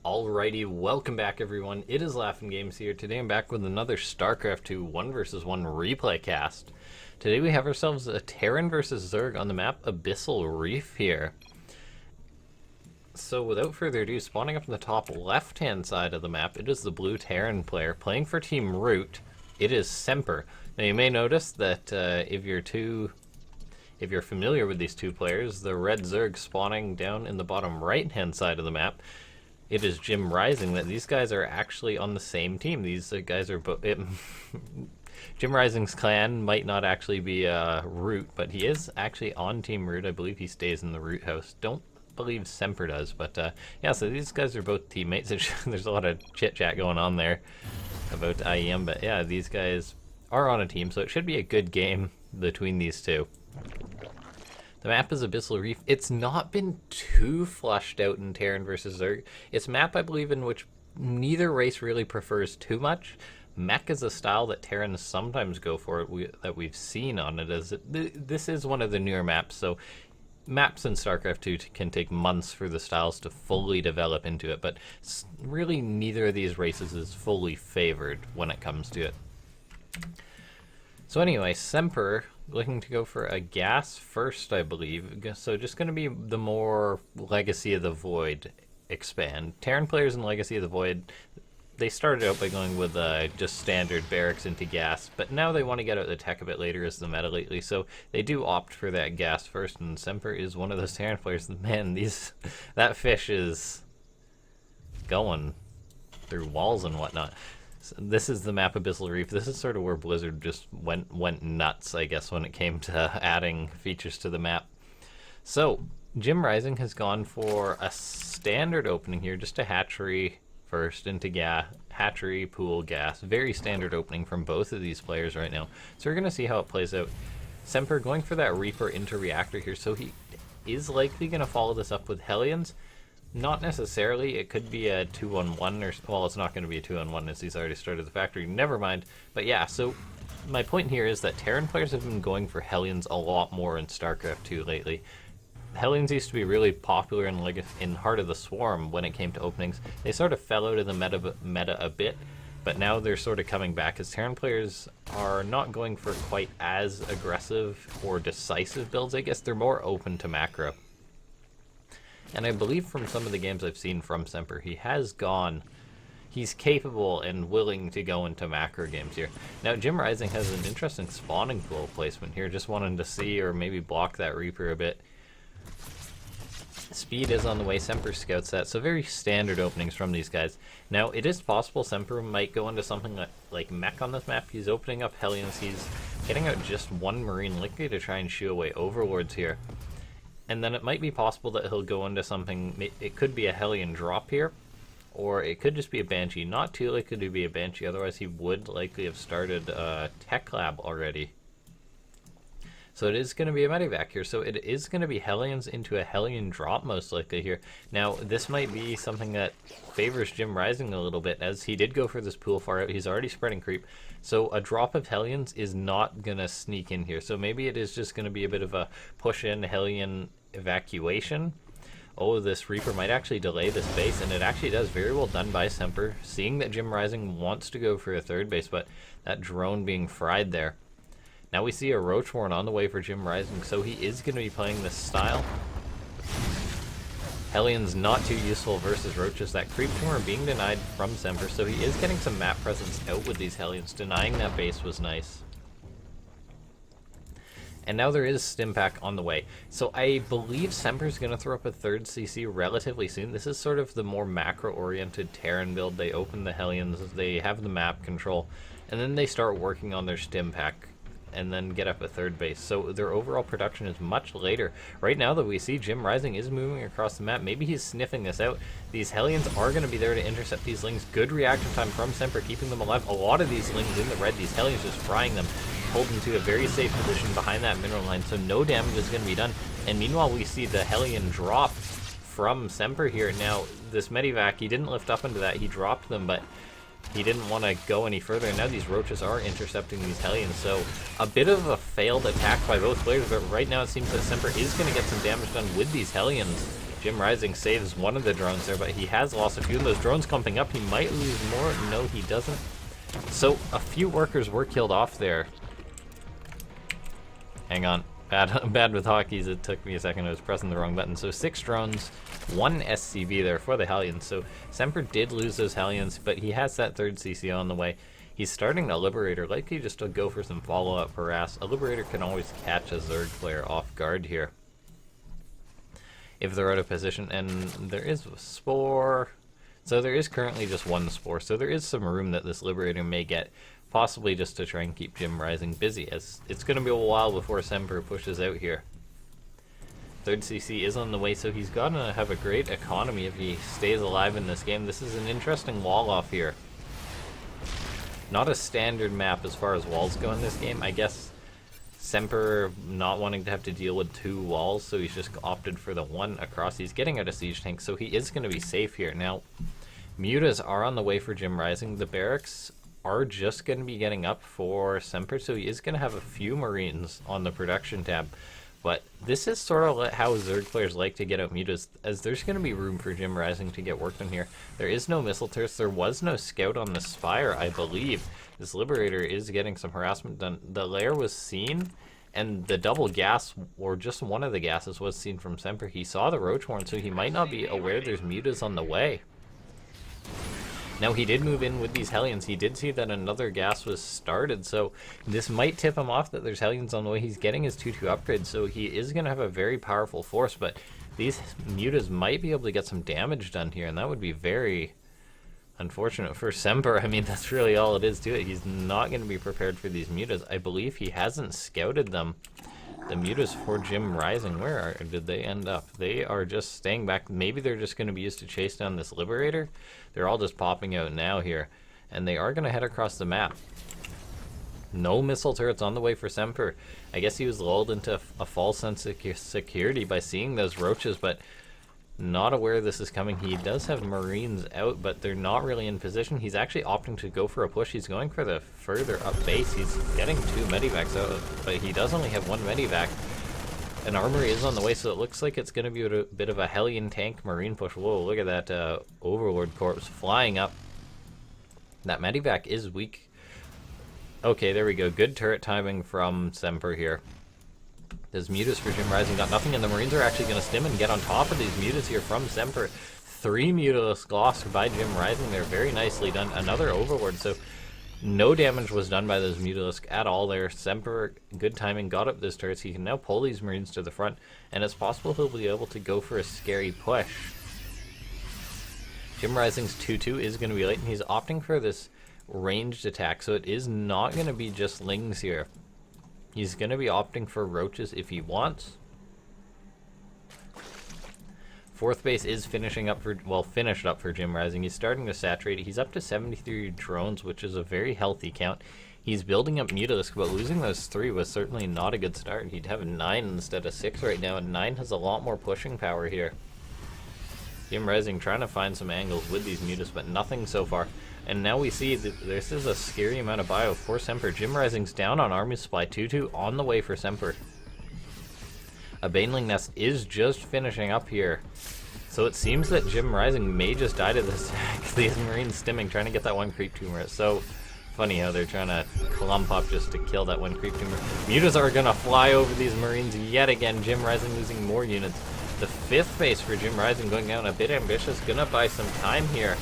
Alrighty, welcome back everyone. It is LaughNgamez here. Today I'm back with another Starcraft 2 1 vs 1 replay cast. Today we have ourselves a Terran versus Zerg on the map Abyssal Reef here. So without further ado, spawning up in the top left hand side of the map, it is the blue Terran player playing for Team Root. It is Semper. Now you may notice that if you're familiar with these two players, the red Zerg spawning down in the bottom right hand side of the map, it is JimRising. That these guys are actually on the same team. These guys are both. JimRising's clan might not actually be Root, but he is actually on Team Root. I believe he stays in the Root house. Don't believe Semper does, but yeah. So these guys are both teammates. There's a lot of chit chat going on there about IEM, but yeah, these guys are on a team, so it should be a good game between these two. The map is Abyssal Reef. It's not been too flushed out in Terran versus Zerg. It's a map, I believe, in which neither race really prefers too much. Mech is a style that Terrans sometimes go for, that we've seen on it. This is one of the newer maps, so maps in StarCraft 2 can take months for the styles to fully develop into it, but really neither of these races is fully favored when it comes to it. So anyway, Semper looking to go for a gas first, I believe. So just going to be the more Legacy of the Void expand. Terran players in Legacy of the Void, they started out by going with just standard barracks into gas, but now they want to get out the tech a bit later as the meta lately, so they do opt for that gas first, and Semper is one of those Terran players. Man, that fish is going through walls and whatnot. So this is the map Abyssal Reef. This is sort of where Blizzard just went nuts, I guess, when it came to adding features to the map. So JimRising has gone for a standard opening here, just a hatchery first into gas, hatchery, pool, gas. Very standard opening from both of these players right now. So we're going to see how it plays out. Semper going for that Reaper into Reactor here, so he is likely going to follow this up with Hellions. Not necessarily. It could be a 2-on-1, or well, it's not going to be a 2-on-1 as he's already started the factory. Never mind. But yeah, so my point here is that Terran players have been going for Hellions a lot more in StarCraft 2 lately. Hellions used to be really popular in Heart of the Swarm when it came to openings. They sort of fell out of the meta a bit, but now they're sort of coming back as Terran players are not going for quite as aggressive or decisive builds. I guess they're more open to macro. And I believe from some of the games I've seen from Semper, he's capable and willing to go into macro games here. Now, JimRising has an interesting spawning pool placement here. Just wanting to see or maybe block that Reaper a bit. Speed is on the way. Semper scouts that. So very standard openings from these guys. Now, it is possible Semper might go into something like mech on this map. He's opening up Hellions. He's getting out just one Marine Liquid to try and shoo away Overlords here. And then it might be possible that he'll go into something. It could be a Hellion drop here, or it could just be a Banshee. Not too likely to be a Banshee, otherwise he would likely have started a Tech Lab already. So it is going to be a medevac here. So it is going to be Hellions into a Hellion drop most likely here. Now, this might be something that favors JimRising a little bit, as he did go for this pool far out. He's already spreading creep. So a drop of Hellions is not going to sneak in here. So maybe it is just going to be a bit of a push in Hellion evacuation. Oh, this Reaper might actually delay this base, and it actually does. Very well done by Semper, seeing that JimRising wants to go for a third base, but that drone being fried there. Now we see a Roachborn on the way for JimRising, so he is going to be playing this style. Hellion's not too useful versus Roaches. That creep tumor being denied from Semper, so he is getting some map presence out with these Hellions. Denying that base was nice. And now there is Stimpack on the way. So I believe Semper's going to throw up a third CC relatively soon. This is sort of the more macro-oriented Terran build. They open the Hellions, they have the map control, and then they start working on their Stimpack and then get up a third base. So their overall production is much later. Right now, though, we see JimRising is moving across the map. Maybe he's sniffing this out. These Hellions are going to be there to intercept these Lings. Good reaction time from Semper, keeping them alive. A lot of these Lings in the red, these Hellions just frying them, hold them to a very safe position behind that mineral line, so no damage is going to be done. And meanwhile, we see the Hellion drop from Semper here. Now, this medevac, he didn't lift up into that. He dropped them, but he didn't want to go any further, and now these Roaches are intercepting these Hellions, so a bit of a failed attack by both players, but right now it seems that Semper is going to get some damage done with these Hellions. JimRising saves one of the drones there, but he has lost a few of those drones clumping up. He might lose more. No, he doesn't. So a few workers were killed off there. Hang on. Bad with hotkeys. It took me a second. I was pressing the wrong button. So 6 drones, 1 SCV there for the Hellions. So Semper did lose those Hellions, but he has that 3rd CC on the way. He's starting a Liberator, likely just to go for some follow-up harass. A Liberator can always catch a Zerg player off guard here if they're out of position, and there is a Spore. So there is currently just 1 Spore, so there is some room that this Liberator may get, possibly just to try and keep JimRising busy, as it's going to be a while before Semper pushes out here. 3rd CC is on the way, so he's going to have a great economy if he stays alive in this game. This is an interesting wall off here. Not a standard map as far as walls go in this game. I guess Semper not wanting to have to deal with 2 walls, so he's just opted for the 1 across. He's getting out a siege tank, so he is going to be safe here. Now, mutas are on the way for JimRising. The barracks are just going to be getting up for Semper, so he is going to have a few Marines on the production tab. But this is sort of how Zerg players like to get out mutas, as there's going to be room for JimRising to get work done here. There is no missile turrets. There was no scout on the Spire, I believe. This Liberator is getting some harassment done. The lair was seen, and the double gas, or just one of the gases, was seen from Semper. He saw the Roach Horn, so he might not be aware there's mutas on the way. Now, he did move in with these Hellions. He did see that another gas was started, so this might tip him off that there's Hellions on the way. He's getting his 2-2 upgrade, so he is going to have a very powerful force, but these mutas might be able to get some damage done here, and that would be very unfortunate for Semper. I mean, that's really all it is to it. He's not going to be prepared for these mutas. I believe he hasn't scouted them. The mutas for JimRising, where did they end up? They are just staying back. Maybe they're just going to be used to chase down this Liberator. They're all just popping out now here, and they are going to head across the map. No missile turrets on the way for Semper. I guess he was lulled into a false sense of security by seeing those roaches, but not aware this is coming. He does have Marines out, but they're not really in position. He's actually opting to go for a push. He's going for the further up base. He's getting 2 medivacs out, but he does only have 1 medivac. An armory is on the way, so it looks like it's going to be a bit of a Hellion tank Marine push. Whoa, look at that Overlord corpse flying up. That medivac is weak. Okay, there we go. Good turret timing from Semper here. There's mutas for JimRising, got nothing, and the Marines are actually going to stim and get on top of these mutas here from Semper. 3 mutalisks lost by JimRising. They're very nicely done. Another Overlord, so no damage was done by those mutalisks at all there. Semper, good timing, got up those turrets. He can now pull these Marines to the front, and it's possible he'll be able to go for a scary push. JimRising's 2-2 is going to be late, and he's opting for this ranged attack, so it is not going to be just Lings here. He's going to be opting for roaches if he wants. 4th base is finishing up for, well, finished up for JimRising. He's starting to saturate. He's up to 73 drones, which is a very healthy count. He's building up mutalisks, but losing those 3 was certainly not a good start. He'd have a 9 instead of 6 right now, and 9 has a lot more pushing power here. JimRising trying to find some angles with these mutas, but nothing so far. And now we see that this is a scary amount of bio for Semper. JimRising's down on army supply. 2-2 on the way for Semper. A Baneling Nest is just finishing up here. So it seems that JimRising may just die to this. These Marines stimming, trying to get that 1 creep tumor. It's so funny how they're trying to clump up just to kill that 1 creep tumor. Mutas are going to fly over these Marines yet again. JimRising losing more units. The 5th base for JimRising going down a bit ambitious. Gonna buy some time here.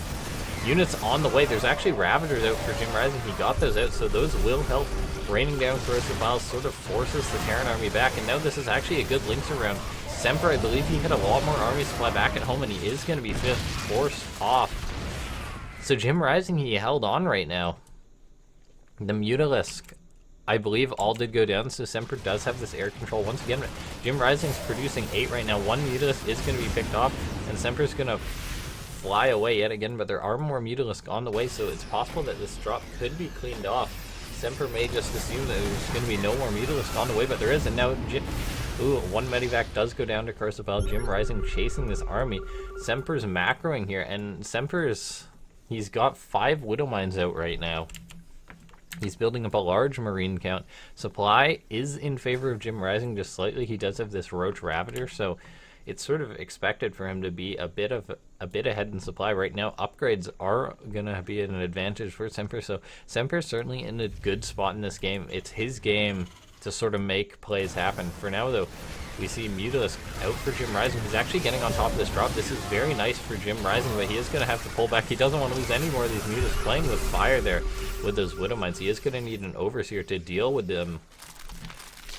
Units on the way. There's actually Ravagers out for JimRising. He got those out, so those will help. Raining down corrosive files sort of forces the Terran army back, and now this is actually a good Lynx around. Semper, I believe he had a lot more army supply back at home, and he is going to be forced off. So JimRising, he held on right now. The Mutalisk, I believe, all did go down, so Semper does have this air control once again. JimRising's producing 8 right now. 1 Mutalisk is going to be picked off, and Semper's going to fly away yet again, but there are more Mutalisk on the way, so it's possible that this drop could be cleaned off. Semper may just assume that there's going to be no more Mutalisk on the way, but there is, and now ooh, 1 medivac does go down to Corsival. JimRising chasing this army. Semper's macroing here, and he's got 5 Widow Mines out right now. He's building up a large Marine count. Supply is in favor of JimRising just slightly. He does have this Roach Ravager, so it's sort of expected for him to be a bit ahead in supply right now. Upgrades are gonna be an advantage for Semper, so Semper's certainly in a good spot in this game. It's his game to sort of make plays happen. For now, though, we see Mutalisk out for JimRising. He's actually getting on top of this drop. This is very nice for JimRising, but he is going to have to pull back. He doesn't want to lose any more of these Mutalisks. Playing with fire there with those Widow Mines. He is going to need an Overseer to deal with them.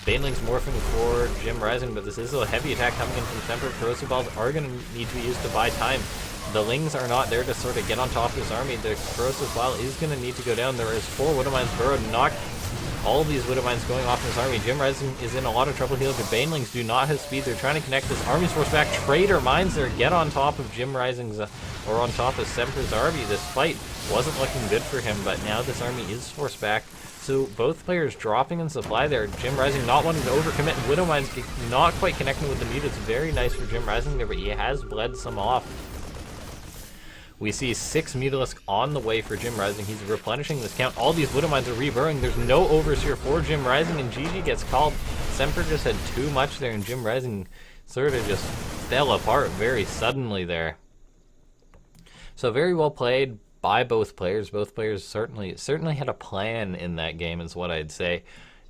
Baneling's morphing for JimRising, but this is a heavy attack coming in from Semper. Corrosive Balls are going to need to be used to buy time. The Lings are not there to sort of get on top of this army. The Corrosive Ball is going to need to go down. There is 4 Widow Mines burrowed, not all of these Widow Mines going off in his army. JimRising is in a lot of trouble here. The Banelings do not have speed. They're trying to connect this army's force back. Trader Mines there, get on top of JimRising's, or on top of Semper's army. This fight wasn't looking good for him, but now this army is forced back. So both players dropping in supply there. JimRising not wanting to overcommit, and Widow Mines not quite connecting with the mute. It's very nice for JimRising there, but he has bled some off. We see 6 Mutalisk on the way for JimRising. He's replenishing this count. All these Widow Mines are reburrowing. There's no Overseer for JimRising, and GG gets called. Semper just had too much there, and JimRising sort of just fell apart very suddenly there. So very well played by both players. Both players certainly had a plan in that game, is what I'd say.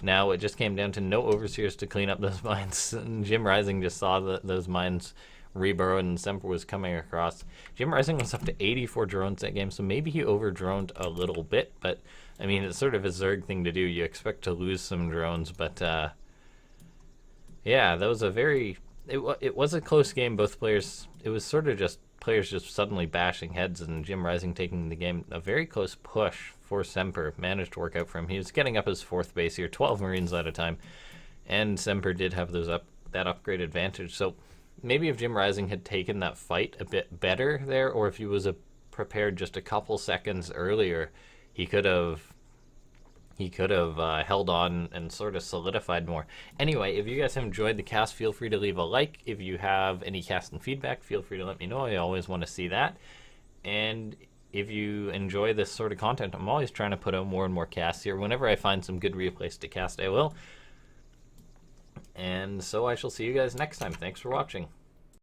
Now it just came down to no Overseers to clean up those mines. And JimRising just saw those mines reburrowed, and Semper was coming across. JimRising was up to 84 drones that game, so maybe he over-droned a little bit, but I mean, it's sort of a Zerg thing to do. You expect to lose some drones, but yeah, that was a very, it was a close game. Both players, it was sort of just players just suddenly bashing heads, and JimRising taking the game. A very close push for Semper managed to work out for him. He was getting up his 4th base here, 12 Marines at a time, and Semper did have that upgrade advantage. So maybe if JimRising had taken that fight a bit better there, or if he was prepared just a couple seconds earlier, he could have held on and sort of solidified more. Anyway, if you guys have enjoyed the cast, feel free to leave a like. If you have any casting feedback, feel free to let me know. I always want to see that. And if you enjoy this sort of content, I'm always trying to put out more and more casts here. Whenever I find some good replays to cast, I will. And so I shall see you guys next time. Thanks for watching.